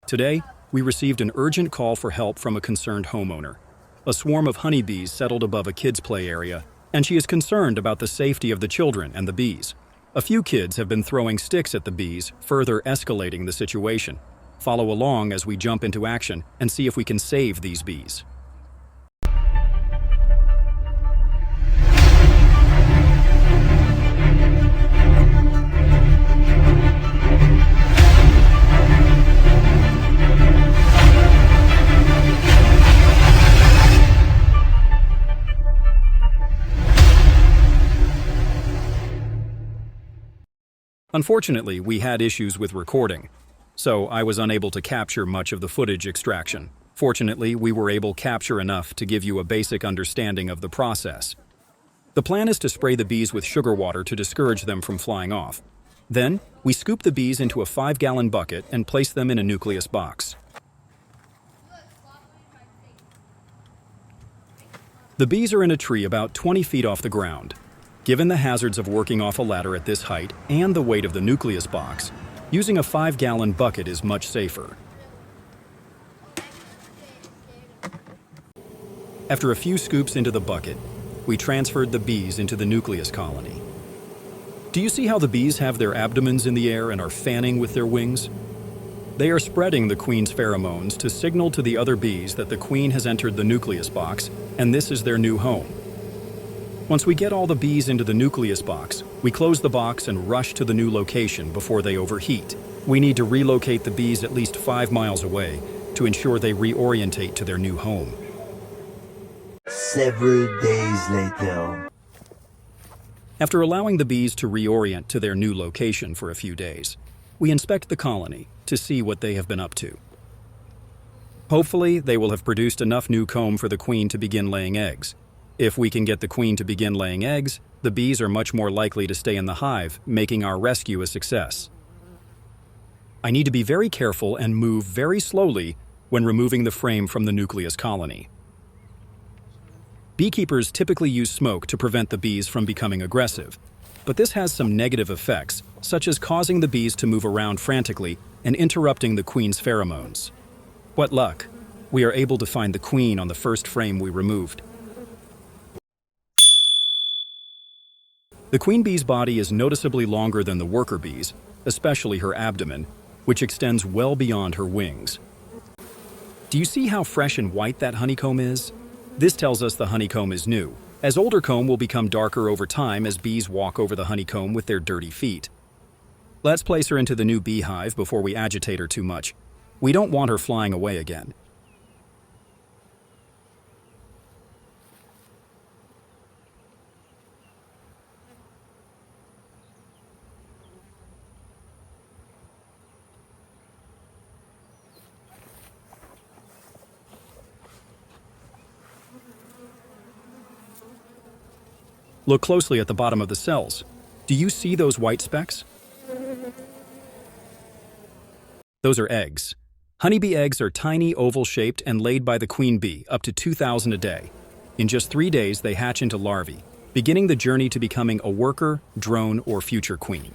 Today, we received an urgent call for help from a concerned homeowner. A swarm of honeybees settled above a kids' play area, and she is concerned about the safety of the children and the bees. A few kids have been throwing sticks at the bees, further escalating the situation. Follow along as we jump into action and see if we can save these bees. Unfortunately, we had issues with recording, so I was unable to capture much of the footage extraction. Fortunately, we were able to capture enough to give you a basic understanding of the process. The plan is to spray the bees with sugar water to discourage them from flying off. Then, we scoop the bees into a 5-gallon bucket and place them in a nucleus box. The bees are in a tree about 20 feet off the ground. Given the hazards of working off a ladder at this height and the weight of the nucleus box, using a 5-gallon bucket is much safer. After a few scoops into the bucket, we transferred the bees into the nucleus colony. Do you see how the bees have their abdomens in the air and are fanning with their wings? They are spreading the queen's pheromones to signal to the other bees that the queen has entered the nucleus box and this is their new home. Once we get all the bees into the nucleus box, we close the box and rush to the new location before they overheat. We need to relocate the bees at least 5 miles away to ensure they reorientate to their new home. Several days later. After allowing the bees to reorient to their new location for a few days, we inspect the colony to see what they have been up to. Hopefully, they will have produced enough new comb for the queen to begin laying eggs. If we can get the queen to begin laying eggs, the bees are much more likely to stay in the hive, making our rescue a success. I need to be very careful and move very slowly when removing the frame from the nucleus colony. Beekeepers typically use smoke to prevent the bees from becoming aggressive, but this has some negative effects, such as causing the bees to move around frantically and interrupting the queen's pheromones. What luck! We are able to find the queen on the first frame we removed. The queen bee's body is noticeably longer than the worker bee's, especially her abdomen, which extends well beyond her wings. Do you see how fresh and white that honeycomb is? This tells us the honeycomb is new, as older comb will become darker over time as bees walk over the honeycomb with their dirty feet. Let's place her into the new beehive before we agitate her too much. We don't want her flying away again. Look closely at the bottom of the cells. Do you see those white specks? Those are eggs. Honeybee eggs are tiny, oval-shaped and laid by the queen bee, up to 2,000 a day. In just 3 days, they hatch into larvae, beginning the journey to becoming a worker, drone, or future queen.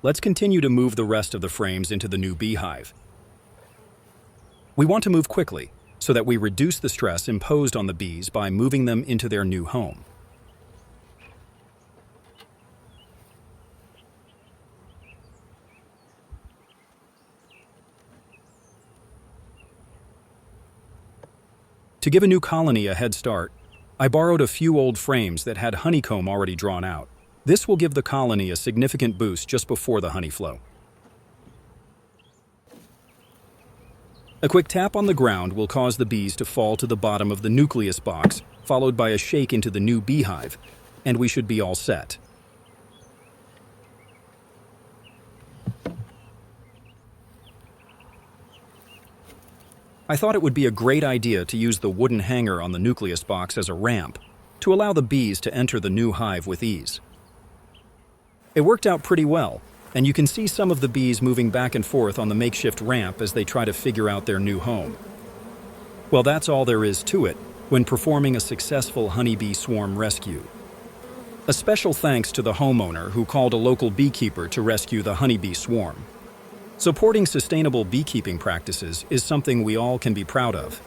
Let's continue to move the rest of the frames into the new beehive. We want to move quickly so that we reduce the stress imposed on the bees by moving them into their new home. To give a new colony a head start, I borrowed a few old frames that had honeycomb already drawn out. This will give the colony a significant boost just before the honey flow. A quick tap on the ground will cause the bees to fall to the bottom of the nucleus box, followed by a shake into the new beehive, and we should be all set. I thought it would be a great idea to use the wooden hanger on the nucleus box as a ramp to allow the bees to enter the new hive with ease. It worked out pretty well, and you can see some of the bees moving back and forth on the makeshift ramp as they try to figure out their new home. Well, that's all there is to it. when performing a successful honeybee swarm rescue. A special thanks to the homeowner who called a local beekeeper to rescue the honeybee swarm. Supporting sustainable beekeeping practices is something we all can be proud of.